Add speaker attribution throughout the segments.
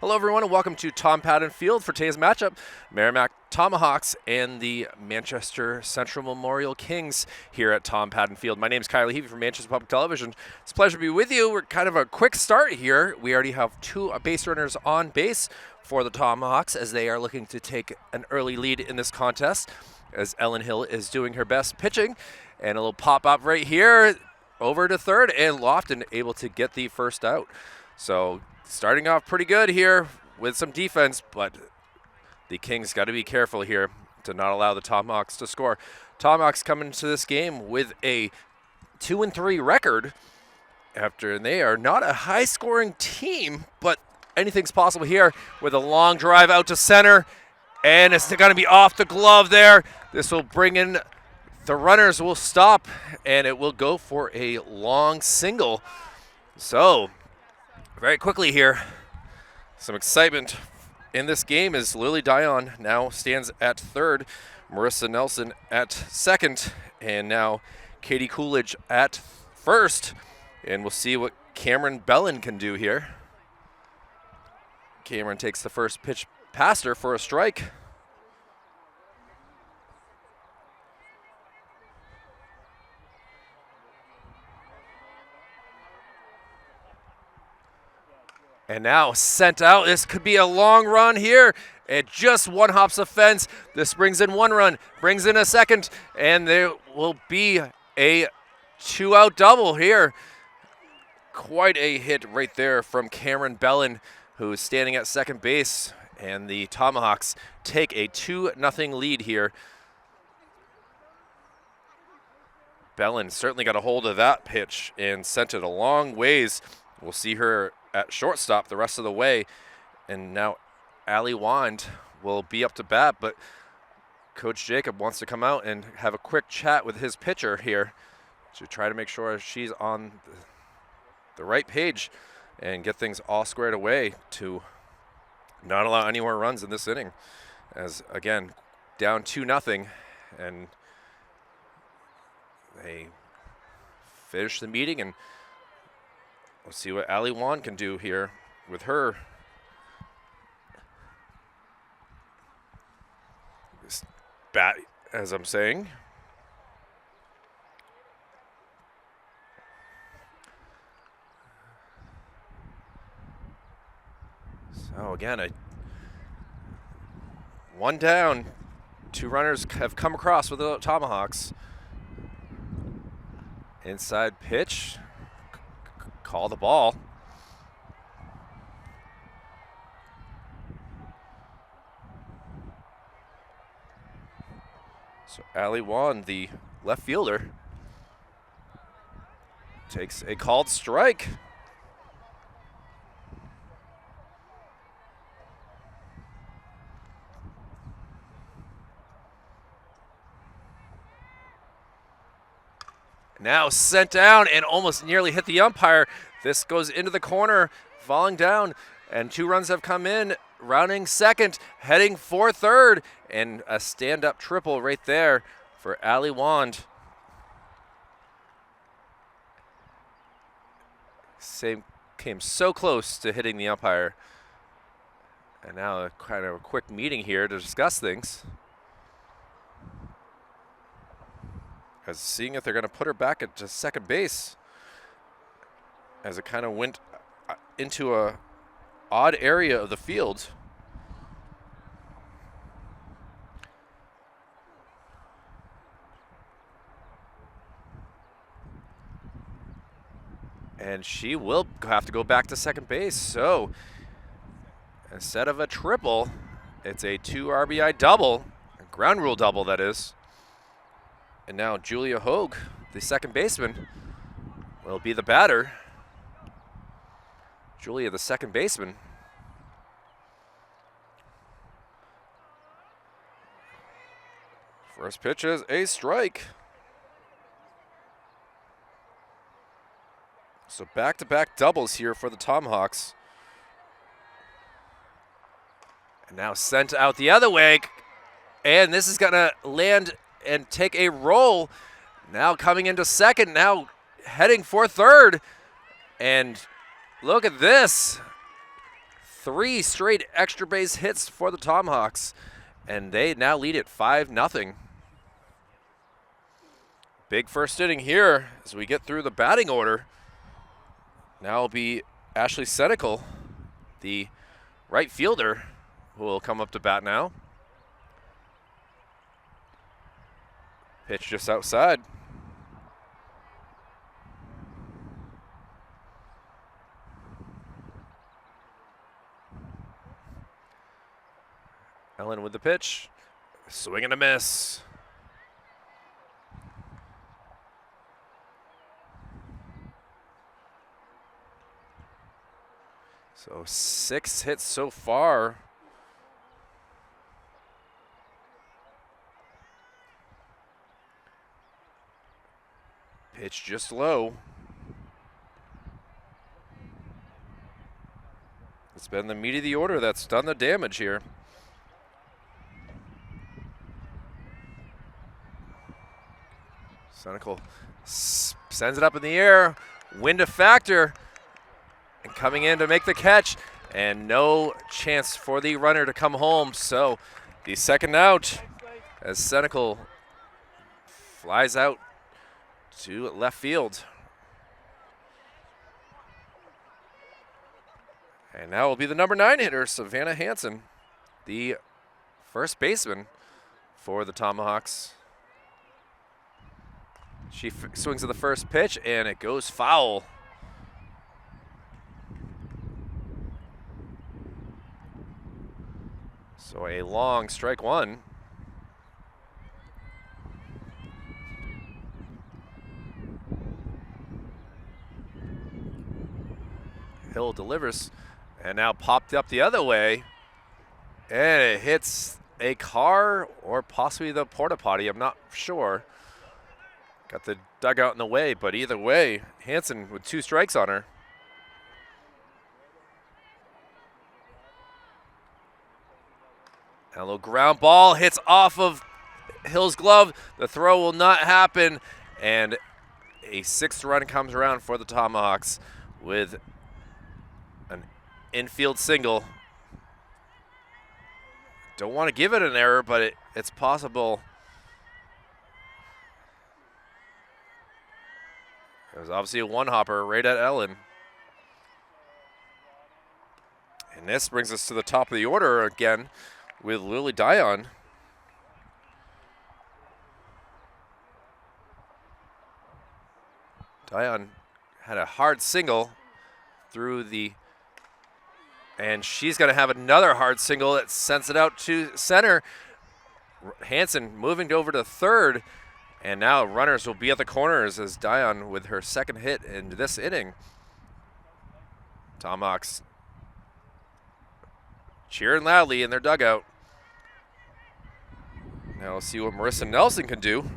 Speaker 1: Hello everyone and welcome to Tom Padden Field for today's matchup. Merrimack Tomahawks and the Manchester Central Memorial Kings here at Tom Padden Field. My name is Kylie Heavey from Manchester Public Television. It's a pleasure to be with you. We're kind of a quick start here. We already have two base runners on base for the Tomahawks as they are looking to take an early lead in this contest, as Ellen Hill is doing her best pitching. And a little pop-up right here over to third, and Lofton able to get the first out. So starting off pretty good here with some defense, but the Kings got to be careful here to not allow the Tomahawks to score. Tomahawks come into this game with a 2-3 record after they are not a high-scoring team, but anything's possible here with a long drive out to center, and it's going to be off the glove there. This will bring in the runners will stop, and it will go for a long single. So very quickly here, some excitement in this game as Lily Dion now stands at third, Marissa Nelson at second, and now Katie Coolidge at first. And we'll see what Cameron Bellin can do here. Cameron takes the first pitch past her for a strike. And now sent out. This could be a long run here. It just one hops the fence. This brings in one run, brings in a second, and there will be a two-out double here. Quite a hit right there from Cameron Bellin, who is standing at second base, and the Tomahawks take a 2-0 lead here. Bellin certainly got a hold of that pitch and sent it a long ways. We'll see her at shortstop the rest of the way, and now Allie Wand will be up to bat, but Coach Jacob wants to come out and have a quick chat with his pitcher here to try to make sure she's on the right page and get things all squared away to not allow any more runs in this inning, as again down 2-0, and they finish the meeting. And we'll see what Allie Wand can do here with her this bat, as I'm saying. So again, one down. Two runners have come across with the Tomahawks. Inside pitch. Call the ball. So Allie Wand, the left fielder, takes a called strike. Now sent down and almost nearly hit the umpire. This goes into the corner, falling down, and two runs have come in, rounding second, heading for third, and a stand-up triple right there for Allie Wand. Came so close to hitting the umpire. And now kind of a quick meeting here to discuss things, as seeing if they're going to put her back at just second base, as it kind of went into a odd area of the field. And she will have to go back to second base. So instead of a triple, it's a 2 RBI double, a ground rule double, that is. And now Julia Hogue, the second baseman, will be the batter. Julia, the second baseman. First pitch is a strike. So back-to-back doubles here for the Tomahawks. And now sent out the other way. And this is going to land and take a roll. Now coming into second, now heading for third. And look at this. 3 straight extra base hits for the Tomahawks, and they now lead it 5-0. Big first inning here as we get through the batting order. Now will be Ashley Senecal, the right fielder, who will come up to bat now. Pitch just outside. Ellen with the pitch. Swing and a miss. So 6 hits so far. Pitch just low. It's been the meat of the order that's done the damage here. Senecal sends it up in the air. Wind a factor. And coming in to make the catch. And no chance for the runner to come home. So the second out as Senecal flies out to left field. And now will be the number 9 hitter, Savannah Hansen, the first baseman for the Tomahawks. She swings at the first pitch, and it goes foul. So a long strike one. Hill delivers, and now popped up the other way, and it hits a car or possibly the porta potty. I'm not sure. Got the dugout in the way, but either way, Hansen with 2 strikes on her. And a little ground ball hits off of Hill's glove. The throw will not happen, and a 6th run comes around for the Tomahawks with an infield single. Don't want to give it an error, but it's possible. It was obviously a one-hopper right at Ellen. And this brings us to the top of the order again with Lily Dion. Dion had a hard single through the, and she's going to have another hard single that sends it out to center. Hansen moving over to third. And now runners will be at the corners as Dion with her second hit in this inning. Tomahawks cheering loudly in their dugout. Now we'll see what Marissa Nelson can do.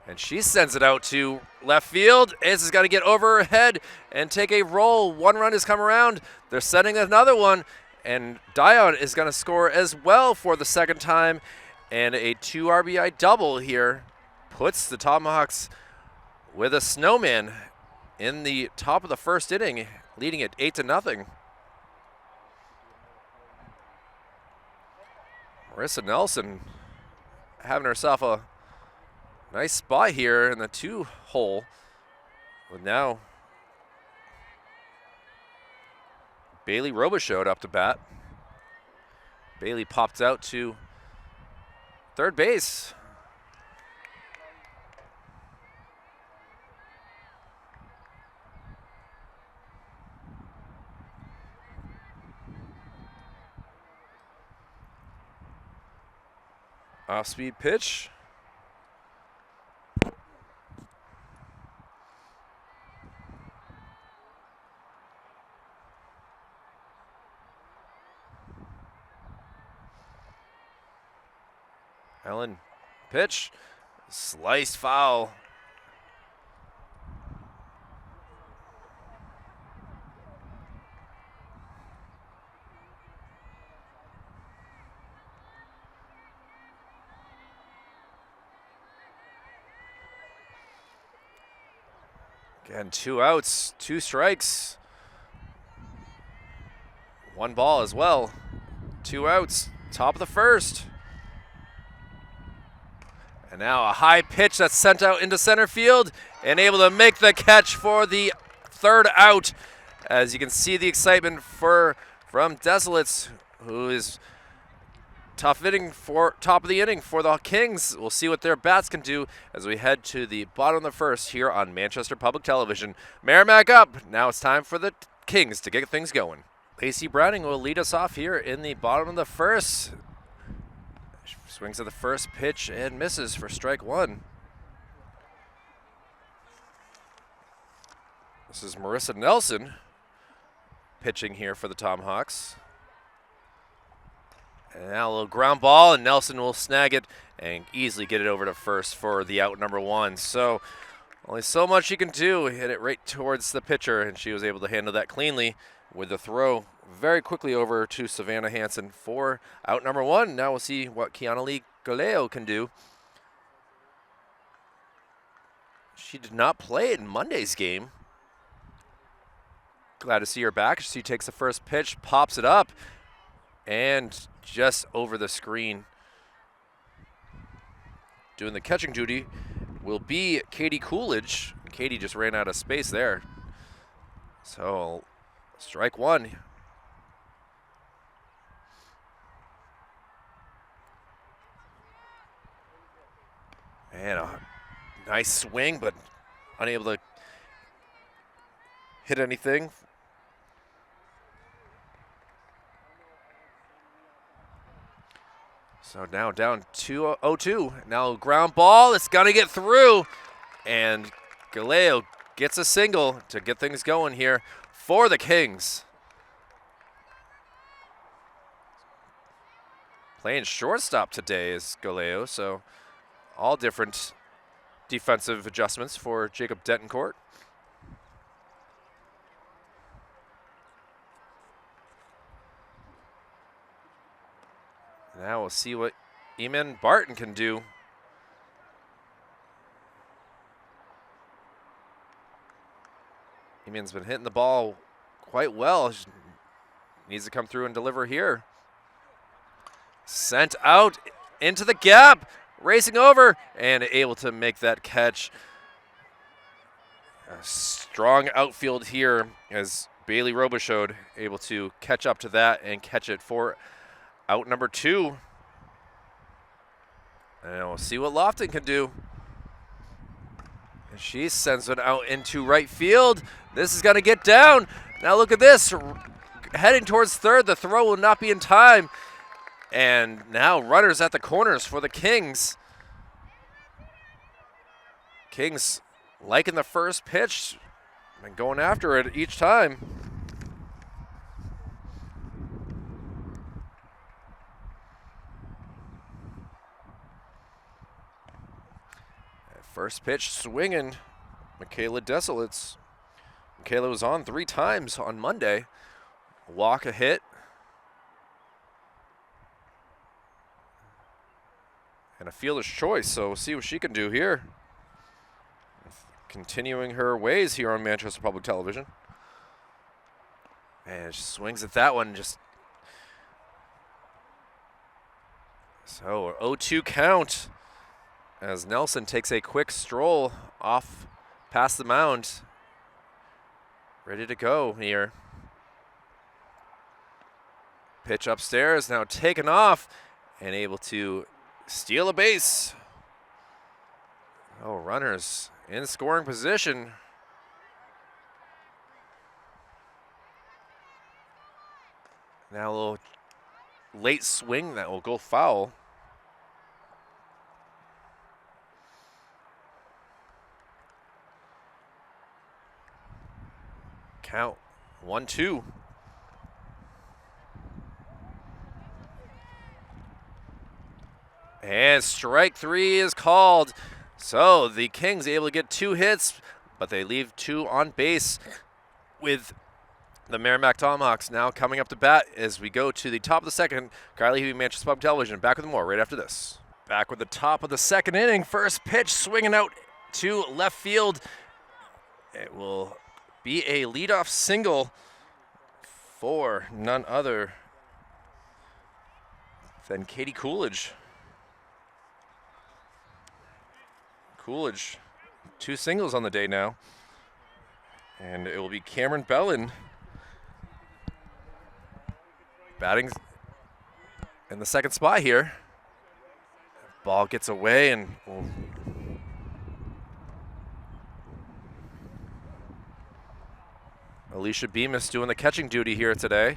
Speaker 1: And she sends it out to left field. This has got to get over her head and take a roll. 1 run has come around. They're sending another one. And Dion is going to score as well for the second time. And a 2 RBI double here puts the Tomahawks with a snowman in the top of the first inning, leading it 8-0. Marissa Nelson having herself a nice spot here in the 2 hole. With now Bailey Robichaud up to bat. Bailey popped out to third base. Off-speed pitch. Ellen, pitch, sliced foul. Again, 2 outs, 2 strikes. 1 ball as well. 2 outs, top of the first. And now a high pitch that's sent out into center field and able to make the catch for the 3rd out. As you can see the excitement from Desolates, who is top of the inning for the Kings. We'll see what their bats can do as we head to the bottom of the first here on Manchester Public Television. Merrimack up. Now it's time for the Kings to get things going. Lacey Browning will lead us off here in the bottom of the first. Swings at the first pitch and misses for strike 1. This is Marissa Nelson pitching here for the Tomahawks. And now a little ground ball, and Nelson will snag it and easily get it over to first for the out number 1. So only so much she can do. Hit it right towards the pitcher, and she was able to handle that cleanly with the throw very quickly over to Savannah Hansen for out number 1. Now we'll see what Kiana Lee Galeo can do. She did not play in Monday's game. Glad to see her back. She takes the first pitch, pops it up, and just over the screen. Doing the catching duty will be Katie Coolidge. Katie just ran out of space there. So strike 1. And a nice swing, but unable to hit anything. So now down 2-0-2. Now ground ball, it's gonna get through. And Galeo gets a single to get things going here for the Kings. Playing shortstop today is Galeo, so all different defensive adjustments for Jacob Dentoncourt. Now we'll see what Eamon Barton can do. Eamon's been hitting the ball quite well. She needs to come through and deliver here. Sent out into the gap, racing over, and able to make that catch. A strong outfield here as Bailey Robichaud able to catch up to that and catch it for out number 2. And we'll see what Lofton can do. And she sends it out into right field. This is going to get down. Now look at this. Heading towards third. The throw will not be in time. And now runners at the corners for the Kings. Kings liking the first pitch and going after it each time. First pitch swinging, Michaela Desolates. Michaela was on 3 times on Monday. A walk, a hit. And a fielder's choice, so we'll see what she can do here. Continuing her ways here on Manchester Public Television. And she swings at that one, just. So 0-2 count. As Nelson takes a quick stroll off past the mound. Ready to go here. Pitch upstairs, now taken off and able to steal a base. Oh, runners in scoring position. Now a little late swing that will go foul. Count 1-2. And strike 3 is called. So the Kings able to get 2 hits, but they leave 2 on base with the Merrimack Tomahawks now coming up to bat as we go to the top of the second. Kylie Hevy, Manchester Public Television, back with more right after this. Back with the top of the second inning. First pitch swinging out to left field. It will be a leadoff single for none other than Katie Coolidge. Coolidge, 2 singles on the day now. And it will be Cameron Bellin batting in the second spot here. Ball gets away and Alicia Bemis doing the catching duty here today.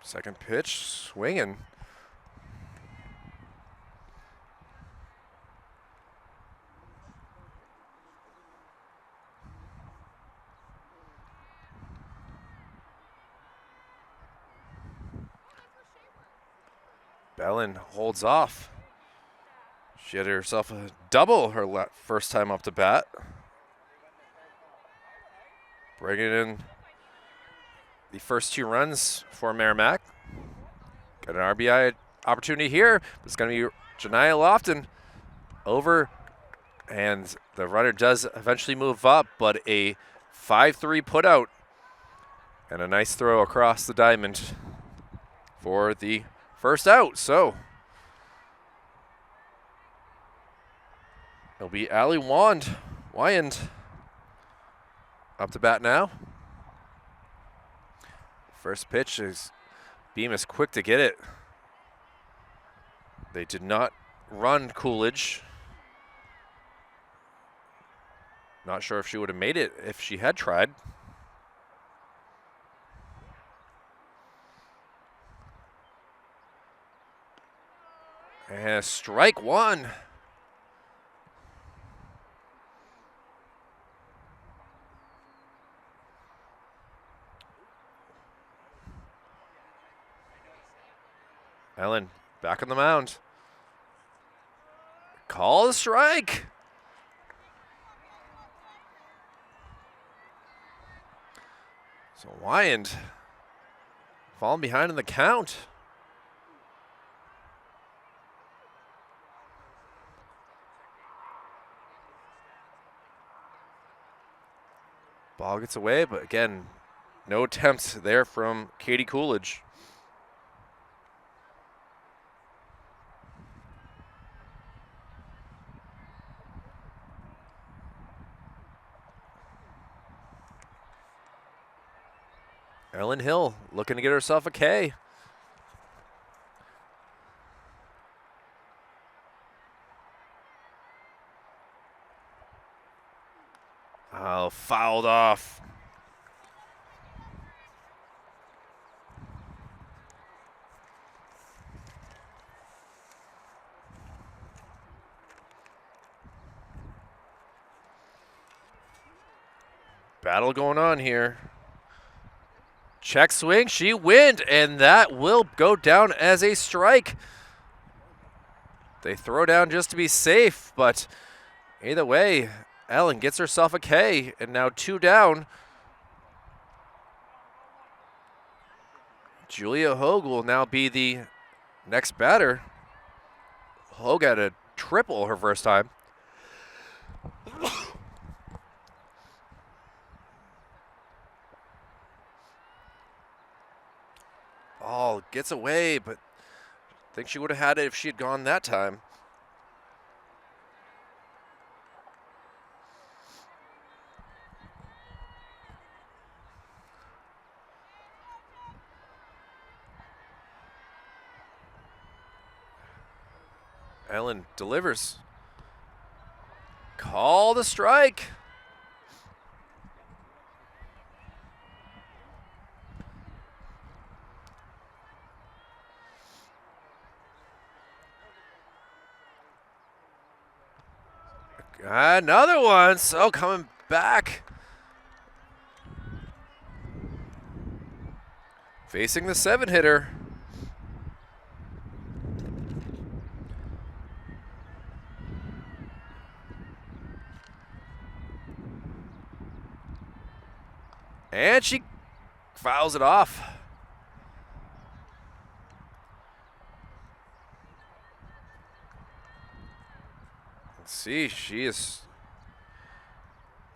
Speaker 1: Second pitch, swinging. Bellin holds off. She had herself a double her first time up to bat. Bringing in the first 2 runs for Merrimack. Got an RBI opportunity here. It's going to be Janiyah Lofton over, and the runner does eventually move up, but a 5-3 putout and a nice throw across the diamond for the first out. So it'll be Allie Wyand up to bat now. First pitch is Bemis quick to get it. They did not run Coolidge. Not sure if she would have made it if she had tried. And strike 1. Ellen back on the mound. Call the strike. So Wyand falling behind in the count. Ball gets away, but again, no attempts there from Katie Coolidge. Ellen Hill looking to get herself a K. Oh, fouled off. Battle going on here. Check swing, she wins, and that will go down as a strike. They throw down just to be safe, but either way, Ellen gets herself a K, and now 2 down. Julia Hogue will now be the next batter. Hogue had a triple her first time. Ball gets away, but I think she would have had it if she had gone that time. Ellen delivers. Call the strike. Another one, so coming back. Facing the 7-hitter. And she fouls it off. See, she is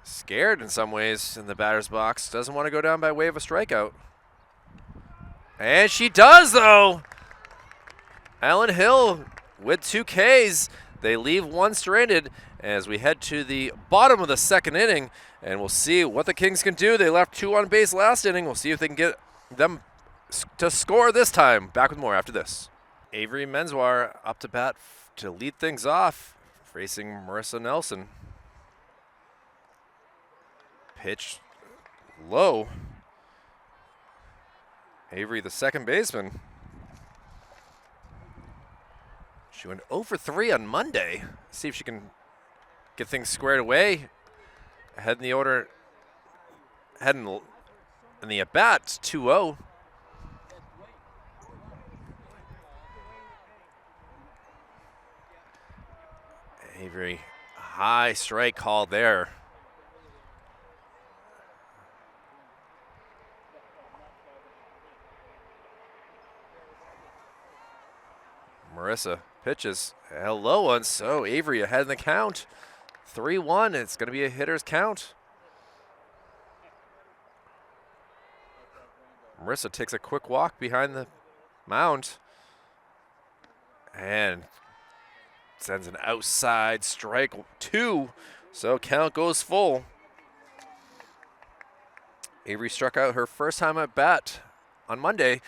Speaker 1: scared in some ways in the batter's box. Doesn't want to go down by way of a strikeout. And she does, though. Ellen Hill with 2 Ks. They leave one stranded as we head to the bottom of the second inning, and we'll see what the Kings can do. They left 2 on base last inning. We'll see if they can get them to score this time. Back with more after this. Avery Menswar up to bat to lead things off, facing Marissa Nelson. Pitch low. Avery, the second baseman. She went 0 for 3 on Monday. See if she can get things squared away. Ahead in the order, ahead in the at-bat, 2-0. Avery, high strike call there. Marissa pitches a low one, so Avery ahead in the count. 3-1, it's going to be a hitter's count. Marissa takes a quick walk behind the mound and sends an outside strike 2, so count goes full. Avery struck out her first time at bat on Monday.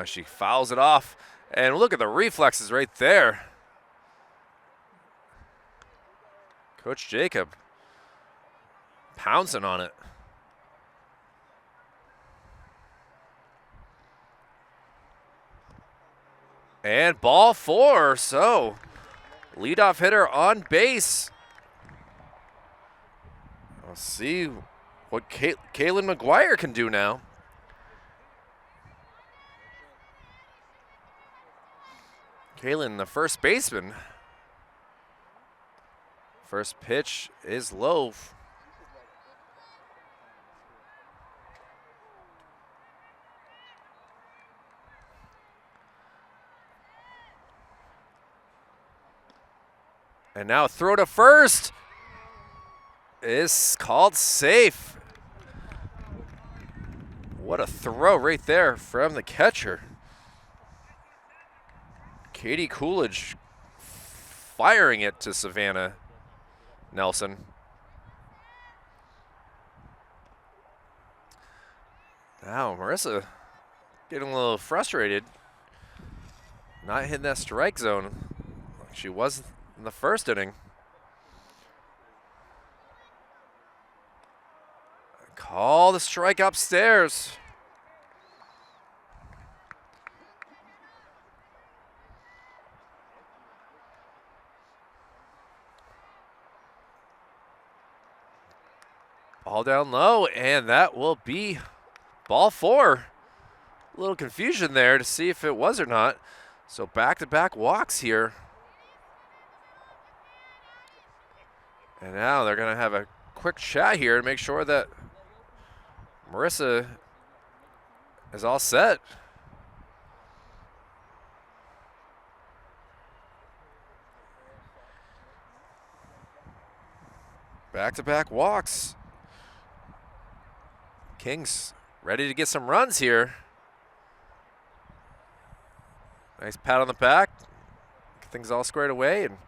Speaker 1: She fouls it off, and look at the reflexes right there. Coach Jacob pouncing on it. And ball 4, so leadoff hitter on base. We'll see what Kaylin McGuire can do now. Kaylin, the first baseman. First pitch is low. And now throw to first is called safe. What a throw right there from the catcher. Katie Coolidge firing it to Savannah Nelson. Now Marissa getting a little frustrated. Not hitting that strike zone like she was in the first inning. Call the strike upstairs. Ball down low, and that will be ball 4. A little confusion there to see if it was or not. So back-to-back walks here. And now they're going to have a quick chat here to make sure that Marissa is all set. Back-to-back walks. Kings ready to get some runs here. Nice pat on the back. Get things all squared away. And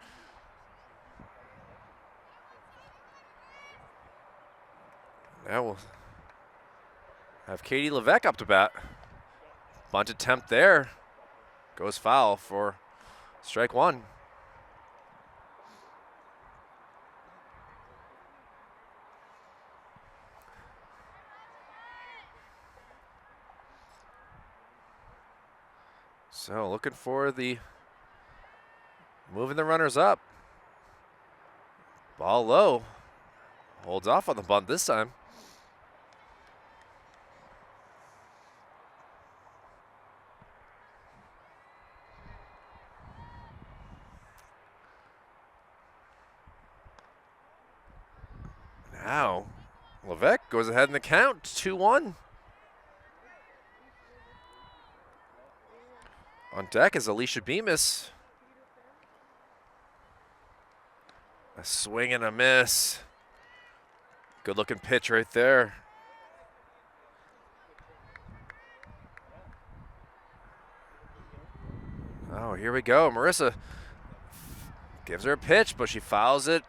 Speaker 1: now we'll have Katie Levesque up to bat. Bunt attempt there. Goes foul for strike 1. So looking for the moving the runners up. Ball low. Holds off on the bunt this time. Now Levesque goes ahead in the count, 2-1. On deck is Alicia Bemis. A swing and a miss. Good looking pitch right there. Oh, here we go. Marissa gives her a pitch, but she fouls it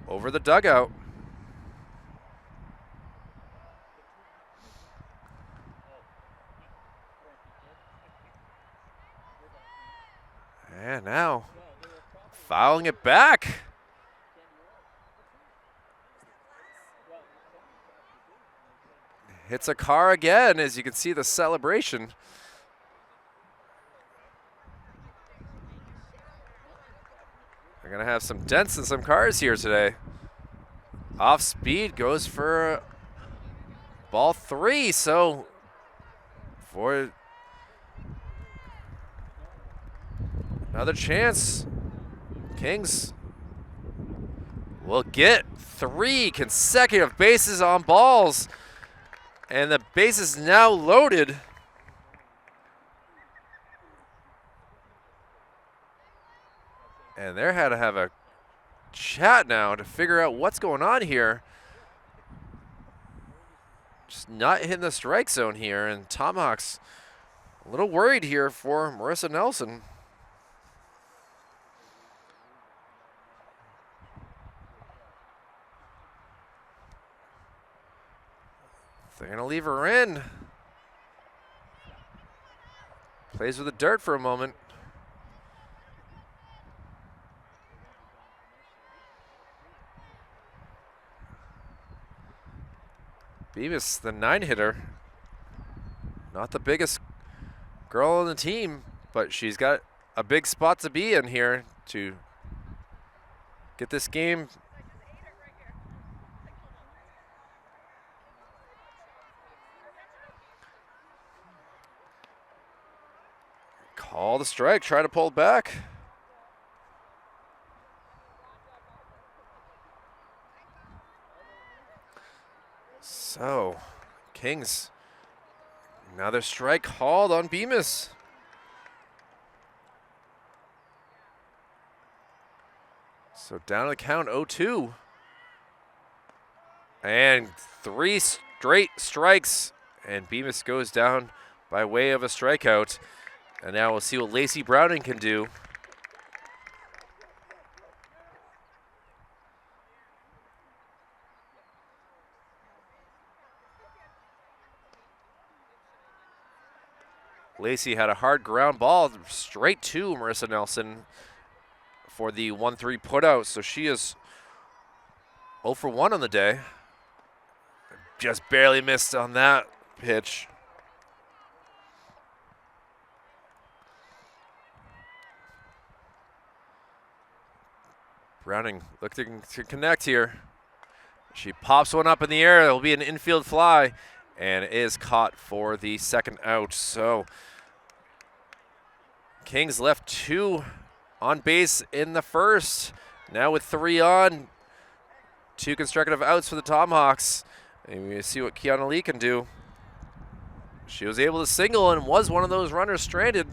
Speaker 1: over the dugout. And now fouling it back. Hits a car again, as you can see the celebration. They're gonna have some dents in some cars here today. Off speed, goes for ball 3, so for another chance, Kings will get 3 consecutive bases on balls. And the base is now loaded. And they're had to have a chat now to figure out what's going on here. Just not hitting the strike zone here, and Tomahawks a little worried here for Marissa Nelson. They're gonna leave her in. Plays with the dirt for a moment. Beavis, the 9-hitter. Not the biggest girl on the team, but she's got a big spot to be in here to get this game. Call the strike, try to pull it back. So, Kings, another strike called on Bemis. So down to the count, 0-2. And 3 straight strikes, and Bemis goes down by way of a strikeout. And now we'll see what Lacey Browning can do. Lacey had a hard ground ball straight to Marissa Nelson for the 1-3 putout, so she is 0 for 1 on the day. Just barely missed on that pitch. Browning looking to connect here. She pops one up in the air. It'll be an infield fly and is caught for the second out. So Kings left 2 on base in the first. Now with 3 on, 2 consecutive outs for the Tomahawks. And we see what Kiana Lee can do. She was able to single and was one of those runners stranded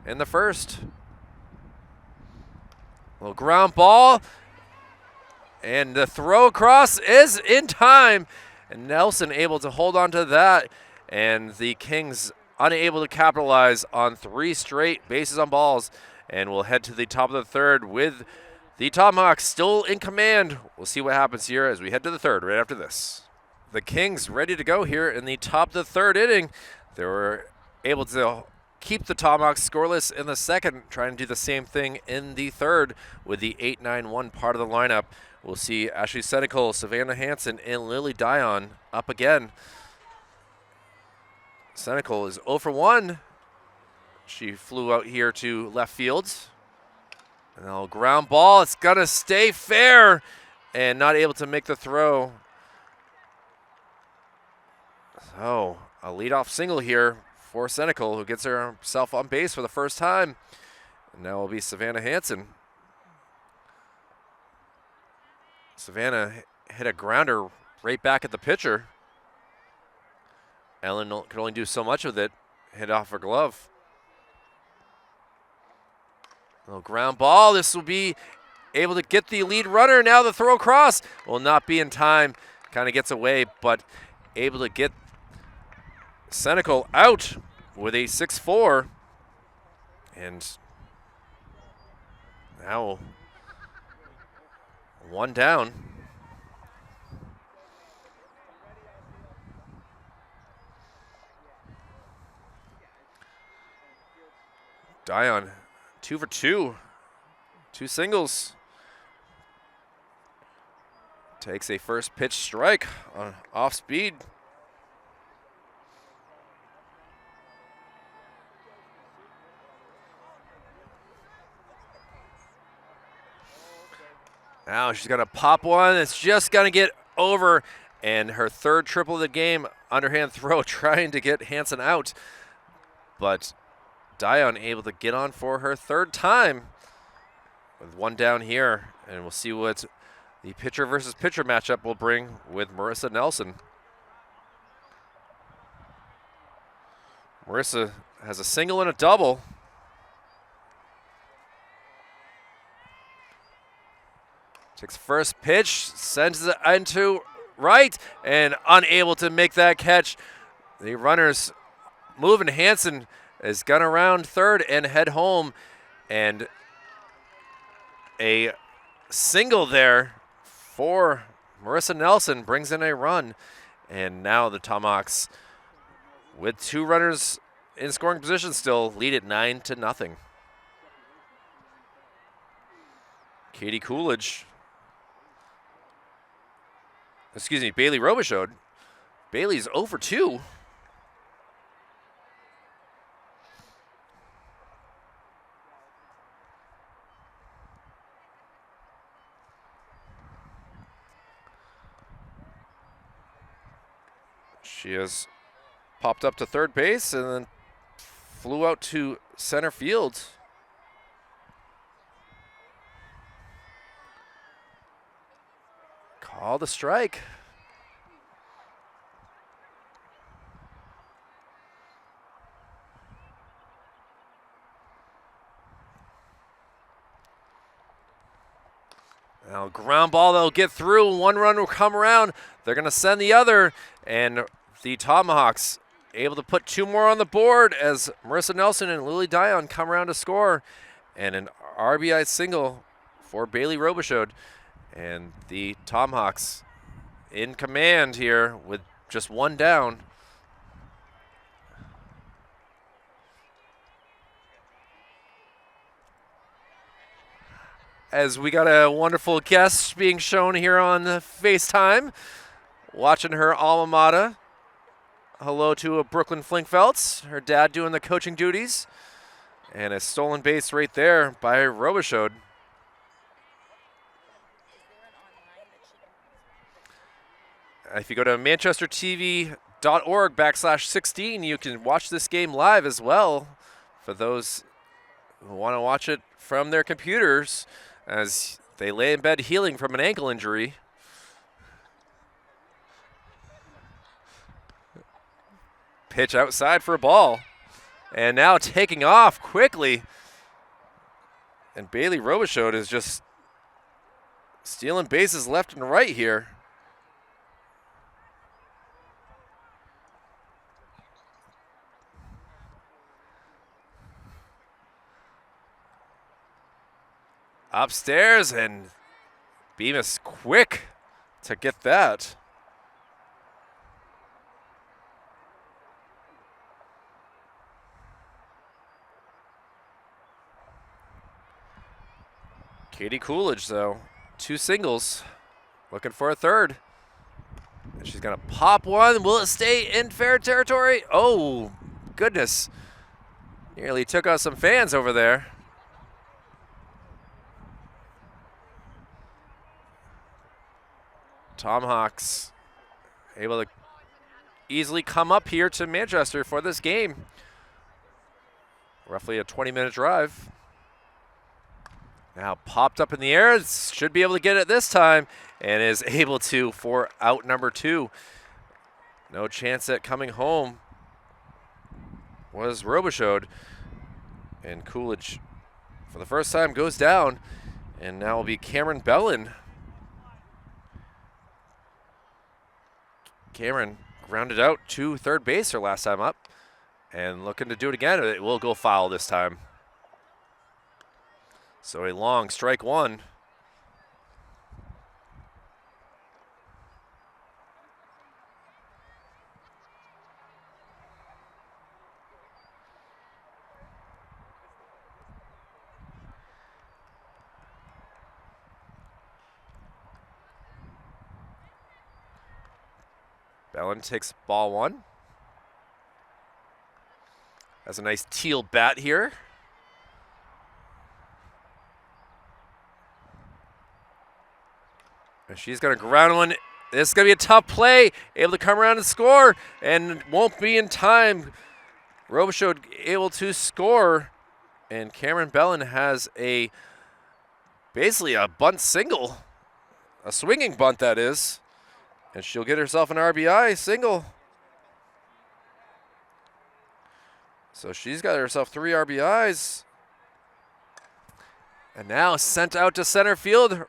Speaker 1: in the first. Little ground ball, and the throw across is in time, and Nelson able to hold on to that, and the Kings unable to capitalize on 3 straight bases on balls, and we'll head to the top of the third with the Tomahawks still in command. We'll see what happens here as we head to the third right after this. The Kings ready to go here in the top of the third inning. They were able to keep the Tomahawks scoreless in the second, trying to do the same thing in the third with the 8-9-1 part of the lineup. We'll see Ashley Senecal, Savannah Hansen, and Lily Dion up again. Senecal is 0 for 1. She flew out here to left field. And a ground ball, it's gonna stay fair, and not able to make the throw. So, a leadoff single here for Senecal, who gets herself on base for the first time. And now will be Savannah Hansen. Savannah hit a grounder right back at the pitcher. Ellen could only do so much with it. Hit off her glove. Little ground ball. This will be able to get the lead runner. Now the throw across will not be in time. Kind of gets away, but able to get Senecal out with a 6-4. And now one down. Dion, 2 for 2. 2 singles. Takes a first pitch strike on off speed. Now she's going to pop one. It's just going to get over. And her third triple of the game, underhand throw, trying to get Hansen out. But Dion able to get on for her third time with one down here. And we'll see what the pitcher versus pitcher matchup will bring with Marissa Nelson. Marissa has a single and a double. Takes first pitch, sends it into right, and unable to make that catch. The runners moving. Hansen is gonna round third and head home, and a single there for Marissa Nelson brings in a run, and now the Tomahawks, with 2 runners in scoring position still, lead it 9-0. Katie Coolidge. Excuse me, Bailey Robichaud. Bailey's 0 for 2. She has popped up to third base and then flew out to center field. Call the strike. Now ground ball, they'll get through. One run will come around. They're going to send the other, and the Tomahawks able to put 2 more on the board as Marissa Nelson and Lily Dion come around to score, and an RBI single for Bailey Robichaud. And the Tomahawks in command here with just 1 down. As we got a wonderful guest being shown here on the FaceTime, watching her alma mater. Hello to a Brooklyn Flinkfelds, her dad doing the coaching duties. And a stolen base right there by Robichaud. If you go to manchestertv.org/16, you can watch this game live as well for those who want to watch it from their computers as they lay in bed healing from an ankle injury. Pitch outside for a ball. And now taking off quickly. And Bailey Robichaud is just stealing bases left and right here. Upstairs, and Bemis quick to get that. Katie Coolidge, though, 2 singles, looking for a third. And she's going to pop one. Will it stay in fair territory? Oh, goodness. Nearly took out some fans over there. Tomahawks able to easily come up here to Manchester for this game. Roughly a 20-minute drive. Now popped up in the air. Should be able to get it this time, and is able to for out number 2. No chance at coming home was Robichaud. And Coolidge, for the first time, goes down. And now will be Cameron Bellin. Cameron grounded out to third base her last time up. And looking to do it again. It will go foul this time. So a long strike one. Bellin takes ball one. Has a nice teal bat here. And she's going to ground one. This is going to be a tough play. Able to come around and score, and won't be in time. Robichaud able to score, and Cameron Bellin has basically a bunt single. A swinging bunt, that is. And she'll get herself an RBI single. So she's got herself 3 RBIs. And now sent out to center field.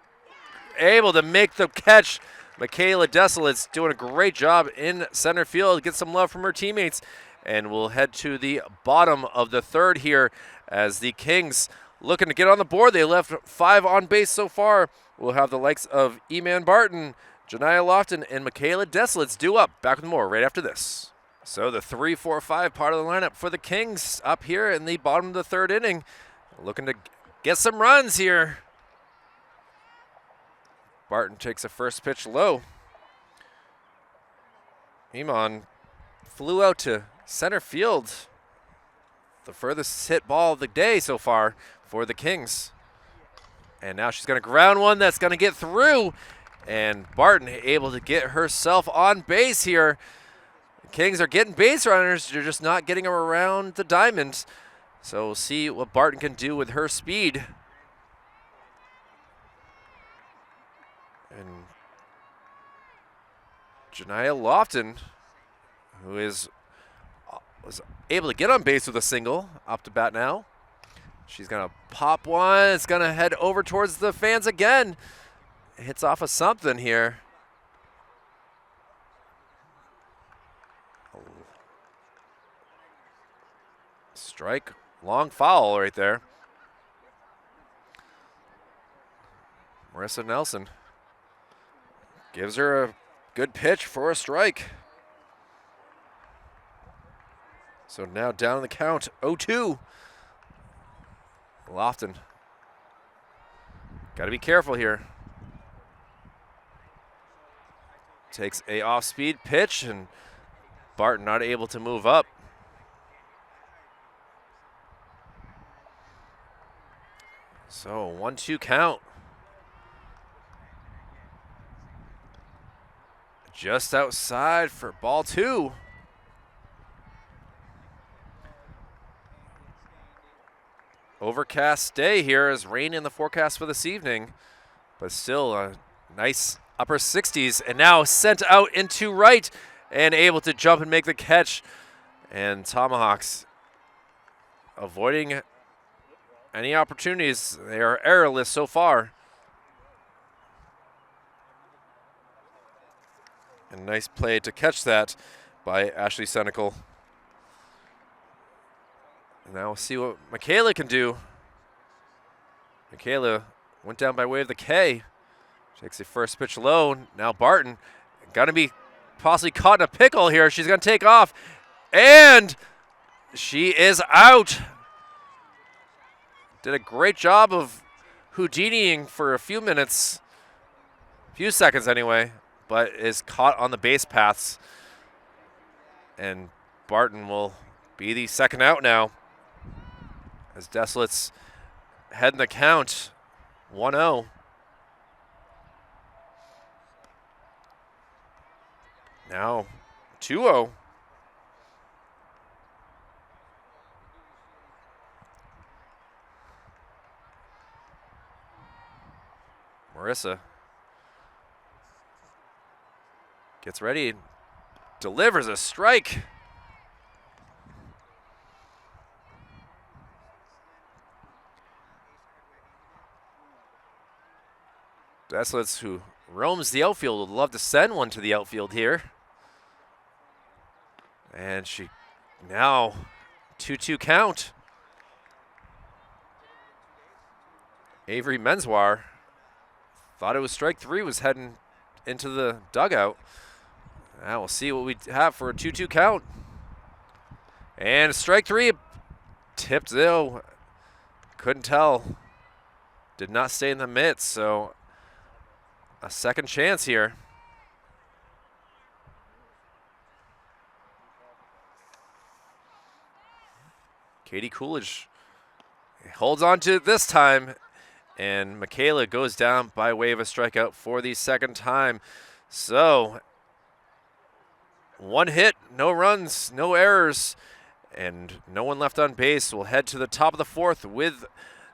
Speaker 1: Able to make the catch. Michaela Desolate's doing a great job in center field. Get some love from her teammates. And we'll head to the bottom of the third here as the Kings looking to get on the board. They left 5 on base so far. We'll have the likes of Eman Barton, Janiah Lofton, and Michaela Desolate's due up. Back with more right after this. So the 3-4-5 part of the lineup for the Kings up here in the bottom of the third inning. Looking to get some runs here. Barton takes a first pitch low. Eman flew out to center field. The furthest hit ball of the day so far for the Kings. And now she's going to ground one that's going to get through. And Barton able to get herself on base here. The Kings are getting base runners. They're just not getting them around the diamond. So we'll see what Barton can do with her speed. And Janiah Lofton, who was able to get on base with a single, up to bat now. She's going to pop one. It's going to head over towards the fans again. Hits off of something here. Strike, long foul right there. Marissa Nelson gives her a good pitch for a strike. So now down the count, 0-2. Lofton. Got to be careful here. Takes a off-speed pitch, and Barton not able to move up. So 1-2 count. Just outside for ball 2. Overcast day here, as rain in the forecast for this evening, but still a nice upper 60s, and now sent out into right and able to jump and make the catch. And Tomahawks avoiding any opportunities. They are errorless so far. And nice play to catch that by Ashley Senecal. And now we'll see what Michaela can do. Michaela went down by way of the K. Takes the first pitch low. Now Barton going to be possibly caught in a pickle here. She's going to take off. And she is out. Did a great job of Houdiniing for a few minutes. Few seconds anyway. But is caught on the base paths. And Barton will be the second out now. As Desolate's head in the count, 1-0. Now 2-0. Marissa gets ready, delivers a strike. Deslitz, who roams the outfield, would love to send one to the outfield here. And she now 2-2 count. Avery Menswar thought it was strike three, was heading into the dugout. Now we'll see what we have for a 2-2 count. And strike three, tipped though. Couldn't tell. Did not stay in the mitt, so a second chance here. Katie Coolidge holds on to it this time, and Michaela goes down by way of a strikeout for the second time. So, one hit, no runs, no errors, and no one left on base. We'll head to the top of the fourth with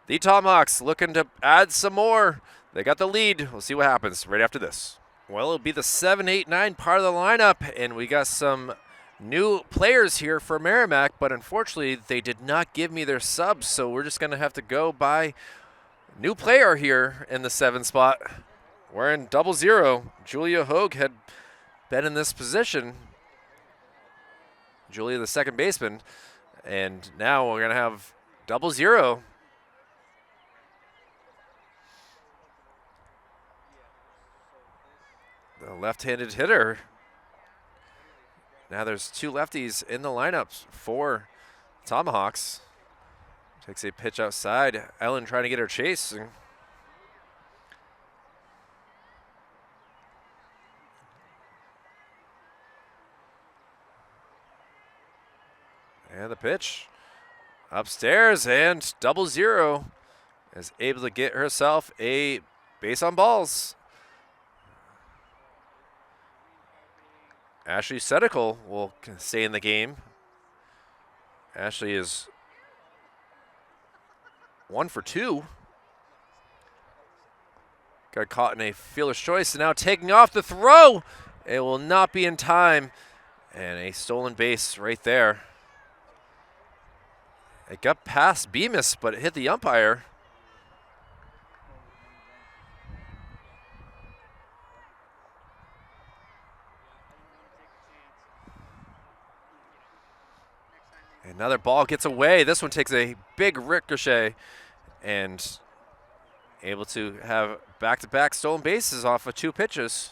Speaker 1: the Tomahawks looking to add some more. They got the lead. We'll see what happens right after this. Well, it'll be the 7, 8, 9 part of the lineup, and we got some new players here for Merrimack, but unfortunately they did not give me their subs, so we're just going to have to go by new player here in the 7 spot. We're in 00. Julia Hogue had been in this position. Julia, the second baseman, and now we're going to have 00. The left-handed hitter. Now there's 2 lefties in the lineups for Tomahawks. Takes a pitch outside. Ellen trying to get her chase. And the pitch upstairs, and 00 is able to get herself a base on balls. Ashley Sedical will stay in the game. Ashley is 1 for 2. Got caught in a fielder's choice, and now taking off the throw. It will not be in time, and a stolen base right there. It got past Bemis, but it hit the umpire. Another ball gets away. This one takes a big ricochet and able to have back-to-back stolen bases off of 2 pitches.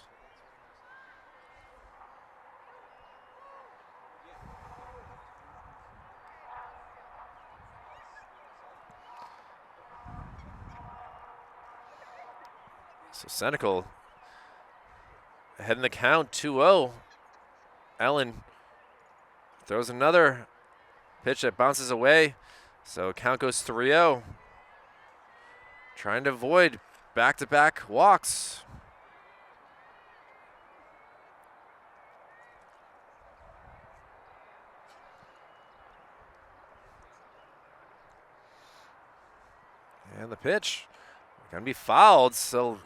Speaker 1: So Senecal ahead in the count, 2-0. Ellen throws another pitch that bounces away, so count goes 3-0. Trying to avoid back-to-back walks. And the pitch gonna be fouled, so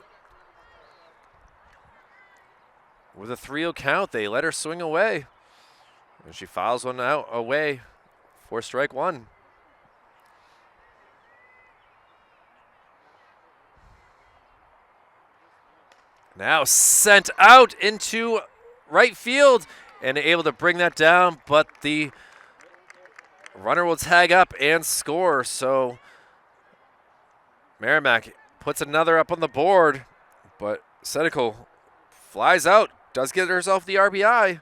Speaker 1: with a 3-0 count, they let her swing away. And she fouls one out away for strike 1. Now sent out into right field and able to bring that down, but the runner will tag up and score. So Merrimack puts another up on the board, but Sedical flies out, does get herself the RBI,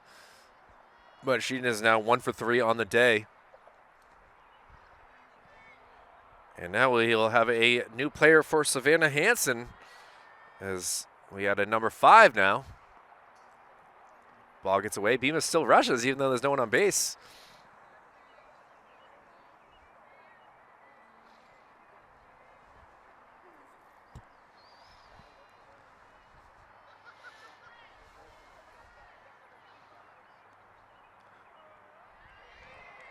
Speaker 1: but she is now 1 for 3 on the day. And now we'll have a new player for Savannah Hansen, as we got a number 5 now. Ball gets away. Bemis still rushes even though there's no one on base.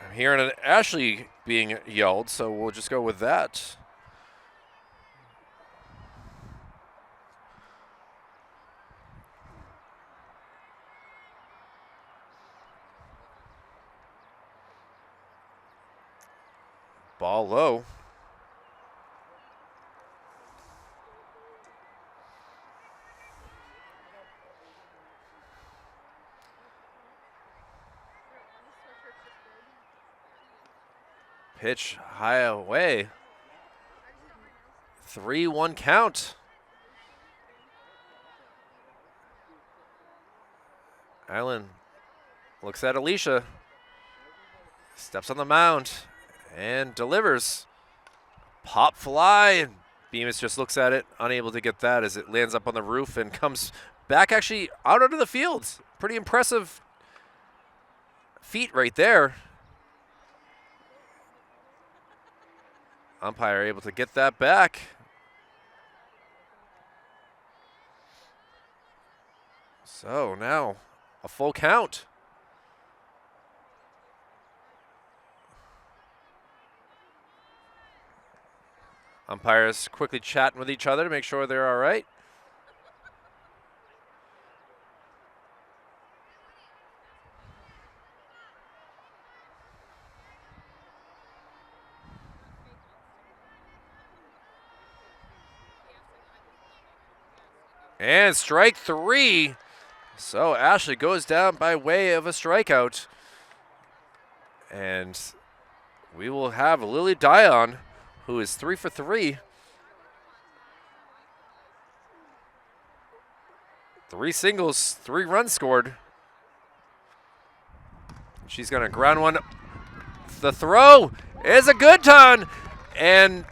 Speaker 1: I'm hearing an Ashley being yelled, so we'll just go with that. Ball low. Pitch high away. 3-1 count. Allen looks at Alicia. Steps on the mound and delivers. Pop fly. Bemis just looks at it, unable to get that as it lands up on the roof and comes back actually out onto the field. Pretty impressive feat right there. Umpire able to get that back. So now a full count. Umpires quickly chatting with each other to make sure they're all right. And strike 3. So Ashley goes down by way of a strikeout. And we will have Lily Dion, who is 3 for 3. 3 singles, 3 runs scored. She's going to ground one. The throw is a good one. And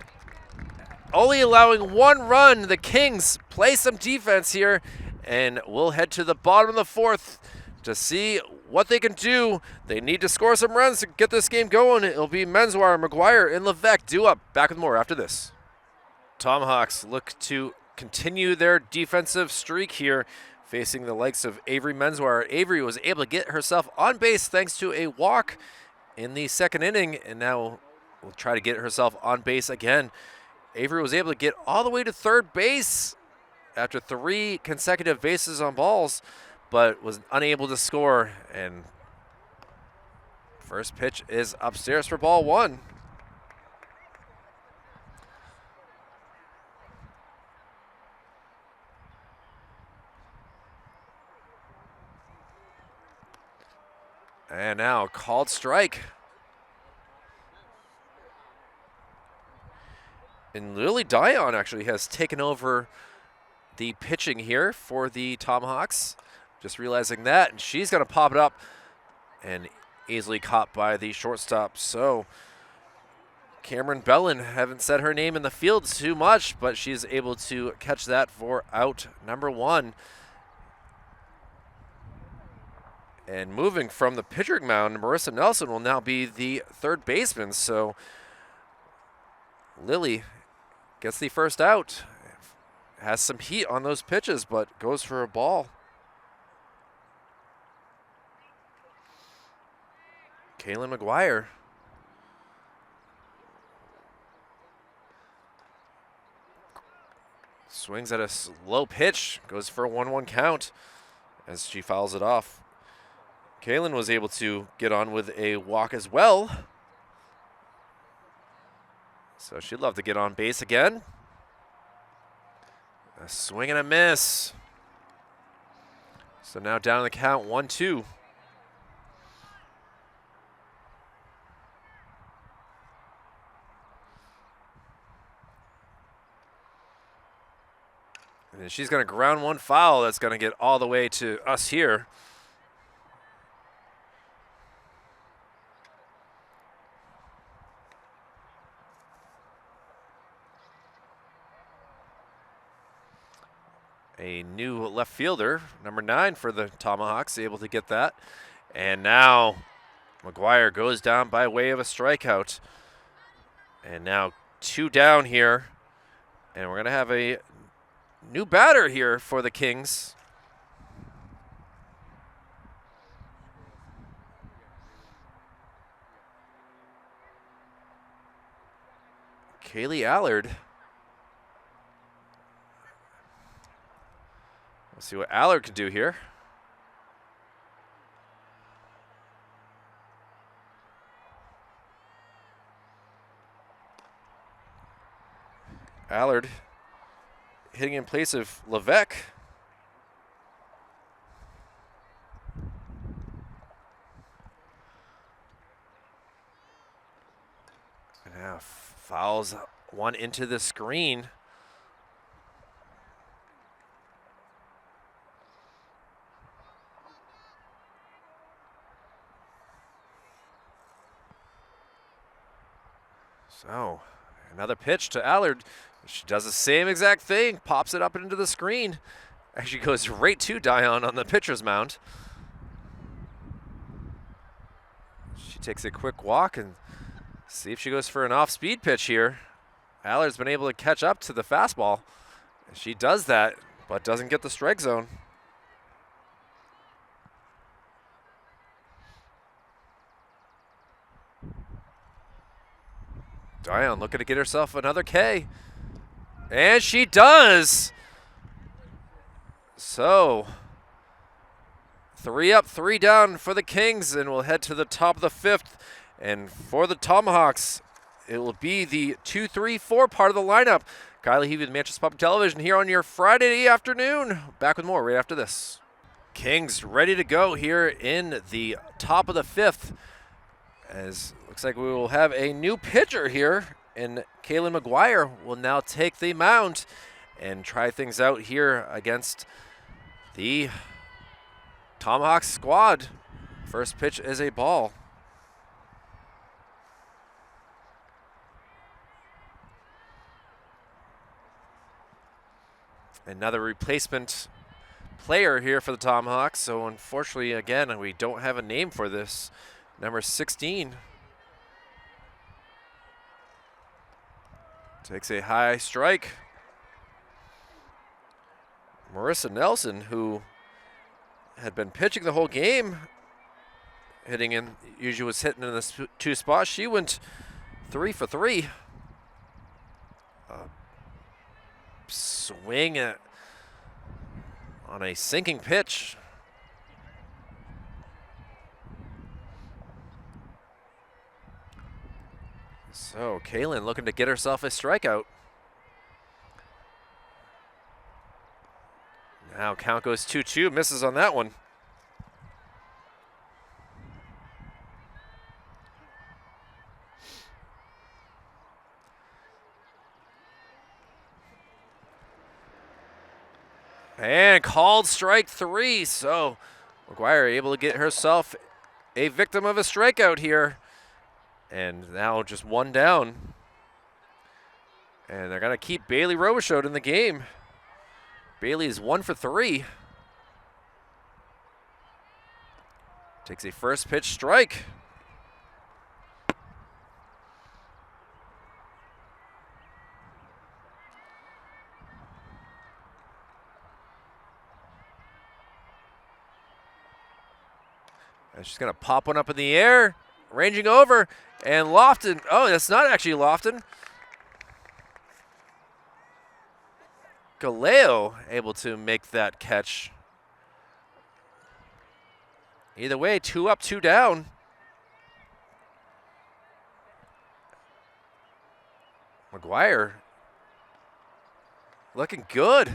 Speaker 1: only allowing 1 run. The Kings play some defense here. And we'll head to the bottom of the 4th to see what they can do. They need to score some runs to get this game going. It'll be Menswar, McGuire, and Levesque due up. Back with more after this. Tomahawks look to continue their defensive streak here, facing the likes of Avery Menswar. Avery was able to get herself on base thanks to a walk in the 2nd inning, and now will try to get herself on base again. Avery was able to get all the way to 3rd base after 3 consecutive bases on balls, but was unable to score. And first pitch is upstairs for ball 1. And now called strike. And Lily Dion actually has taken over the pitching here for the Tomahawks. Just realizing that, and she's going to pop it up and easily caught by the shortstop. So Cameron Bellin, haven't said her name in the field too much, but she's able to catch that for out number 1. And moving from the pitching mound, Marissa Nelson will now be the 3rd baseman. So Lily gets the first out. Has some heat on those pitches, but goes for a ball. Kaylin McGuire. Swings at a slow pitch, goes for a 1-1 count as she fouls it off. Kaylin was able to get on with a walk as well. So she'd love to get on base again. A swing and a miss. So now down the count, 1-2. And she's going to ground one foul that's going to get all the way to us here. A new left fielder, number 9 for the Tomahawks, able to get that. And now McGuire goes down by way of a strikeout. And now 2 down here. And we're going to have a new batter here for the Kings. Kaylee Allard. We'll see what Allard can do here. Allard hitting in place of Levesque. Now fouls one into the screen. So another pitch to Allard. She does the same exact thing, pops it up into the screen. Actually goes right to Dion on the pitcher's mound. She takes a quick walk and see if she goes for an off-speed pitch here. Allard's been able to catch up to the fastball. She does that, but doesn't get the strike zone. Dion looking to get herself another K. And she does! So, 3 up, 3 down for the Kings, and we'll head to the top of the 5th. And for the Tomahawks, it will be the 2-3-4 part of the lineup. Kylie Heavey with Manchester Public Television here on your Friday afternoon. Back with more right after this. Kings ready to go here in the top of the 5th. As looks like we will have a new pitcher here, and Kaylin McGuire will now take the mound and try things out here against the Tomahawks squad. First pitch is a ball. Another replacement player here for the Tomahawks, so unfortunately, again, we don't have a name for this. Number 16 takes a high strike. Marissa Nelson, who had been pitching the whole game, hitting in, usually was hitting in the 2 spots. She went 3 for 3. Swing on a sinking pitch. So Kaylin looking to get herself a strikeout. Now count goes 2-2, misses on that one. And called strike 3, so McGuire able to get herself a victim of a strikeout here. And now just 1 down. And they're going to keep Bailey Robichaud in the game. Bailey is 1 for 3. Takes a first pitch strike. And she's going to pop one up in the air, ranging over, and Lofton. Oh, that's not actually Lofton. Galeo able to make that catch. Either way, 2 up, 2 down. McGuire looking good.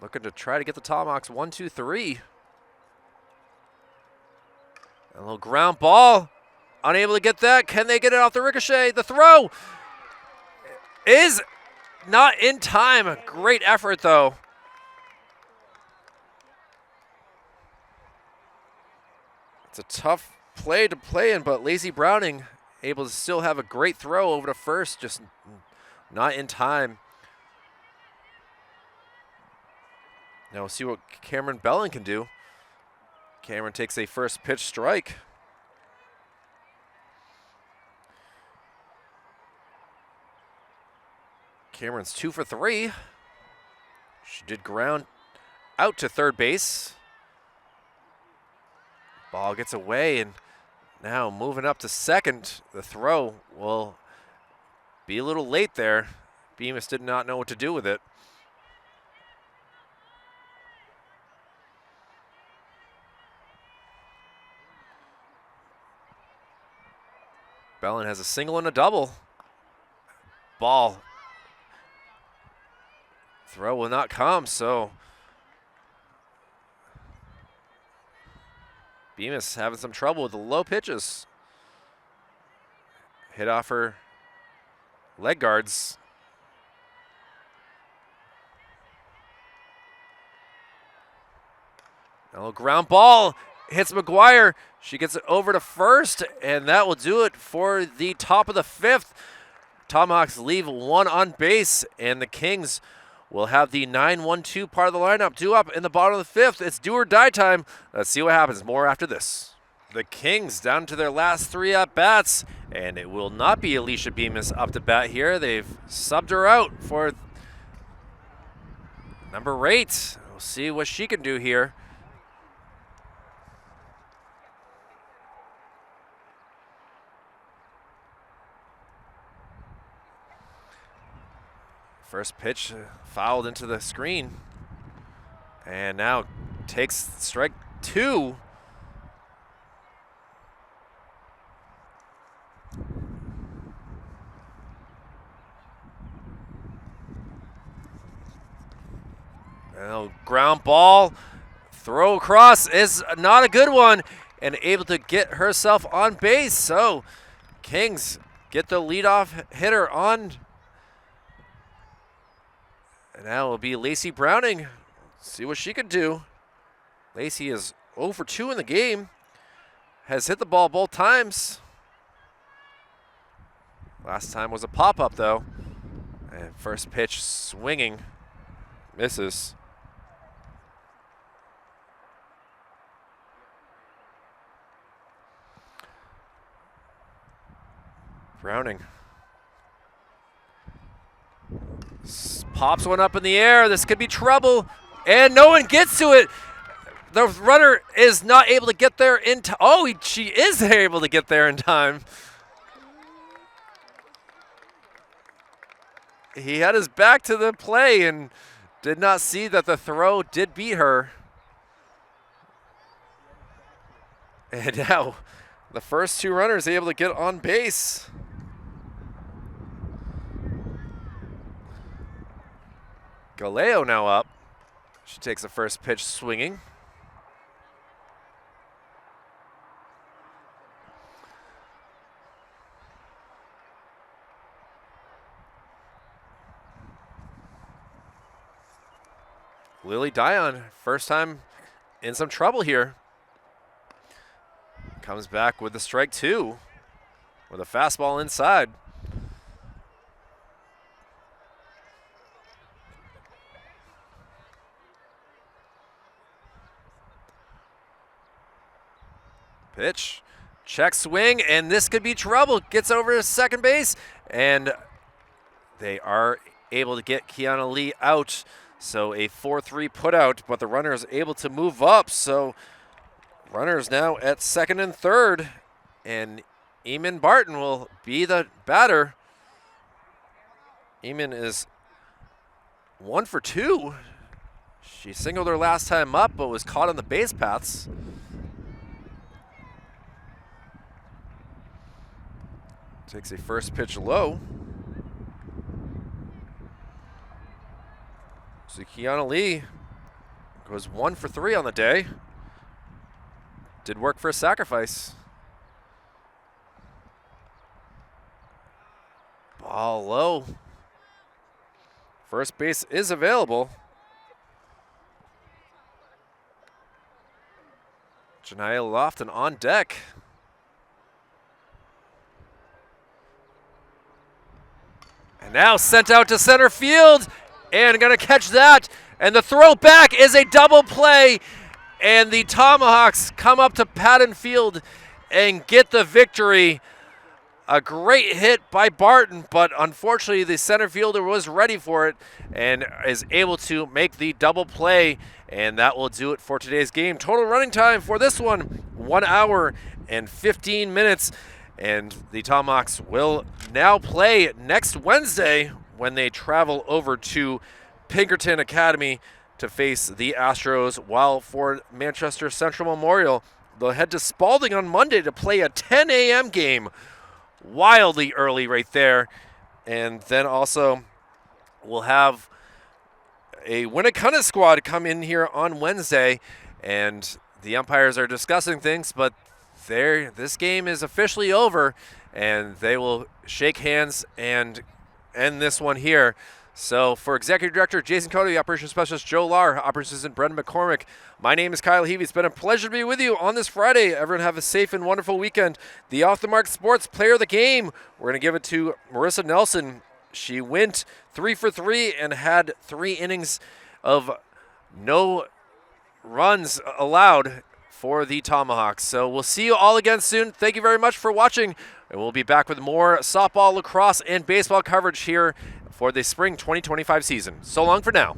Speaker 1: Looking to try to get the Tomahawks 1, 2, 3. A little ground ball. Unable to get that. Can they get it off the ricochet? The throw is not in time. Great effort, though. It's a tough play to play in, but Lacey Browning able to still have a great throw over to first, just not in time. Now we'll see what Cameron Bellin can do. Cameron takes a first pitch strike. Cameron's 2 for 3. She did ground out to third base. Ball gets away, and now moving up to second. The throw will be a little late there. Bemis did not know what to do with it. Bellin has a single and a double. Ball. Throw will not come, so Bemis having some trouble with the low pitches. Hit off her leg guards. A little ground ball hits McGuire. She gets it over to first, and that will do it for the top of the 5th. Tomahawks leave one on base, and the Kings will have the 9-1-2 part of the lineup due up in the bottom of the 5th. It's do or die time. Let's see what happens. More after this. The Kings down to their last 3 at-bats, and it will not be Alicia Bemis up to bat here. They've subbed her out for number 8. We'll see what she can do here. First pitch fouled into the screen, and now takes strike 2. Now ground ball, throw across is not a good one, and able to get herself on base. So Kings get the leadoff hitter on. And now it will be Lacey Browning. See what she can do. Lacey is 0 for 2 in the game. Has hit the ball both times. Last time was a pop-up, though. And first pitch swinging. Misses. Browning. Pops one up in the air. This could be trouble. And no one gets to it. The runner is not able to get there in time. Oh, she is able to get there in time. He had his back to the play and did not see that the throw did beat her. And now the first 2 runners able to get on base. Galeo now up. She takes the first pitch swinging. Lily Dion, first time in some trouble here. Comes back with the strike 2 with a fastball inside. Pitch, check swing, and this could be trouble. Gets over to second base, and they are able to get Kiana Lee out. So a 4-3 putout, but the runner is able to move up. So runners now at second and third, and Eamon Barton will be the batter. Eamon is 1 for 2. She singled her last time up, but was caught on the base paths. Takes a first pitch low. So Kiana Lee goes 1 for 3 on the day. Did work for a sacrifice. Ball low. First base is available. Janiyah Lofton on deck. And now sent out to center field, and gonna catch that. And the throw back is a double play, and the Tomahawks come up to Padden Field and get the victory. A great hit by Barton, but unfortunately the center fielder was ready for it and is able to make the double play, and that will do it for today's game. Total running time for this one, 1 hour and 15 minutes. And the Tomahawks will now play next Wednesday when they travel over to Pinkerton Academy to face the Astros, while for Manchester Central Memorial, they'll head to Spalding on Monday to play a 10 a.m. game. Wildly early right there. And then also we'll have a Winnacunnet squad come in here on Wednesday, and the umpires are discussing things, but this game is officially over, and they will shake hands and end this one here. So for Executive Director Jason Cody, Operations Specialist Joe Lahr, Operations Assistant Brendan McCormick, my name is Kyle Heavey. It's been a pleasure to be with you on this Friday. Everyone have a safe and wonderful weekend. The Off the Mark Sports Player of the Game, we're going to give it to Marissa Nelson. She went 3 for 3 and had 3 innings of no runs allowed for the Tomahawks. So we'll see you all again soon. Thank you very much for watching, and we'll be back with more softball, lacrosse, and baseball coverage here for the spring 2025 season. So long for now.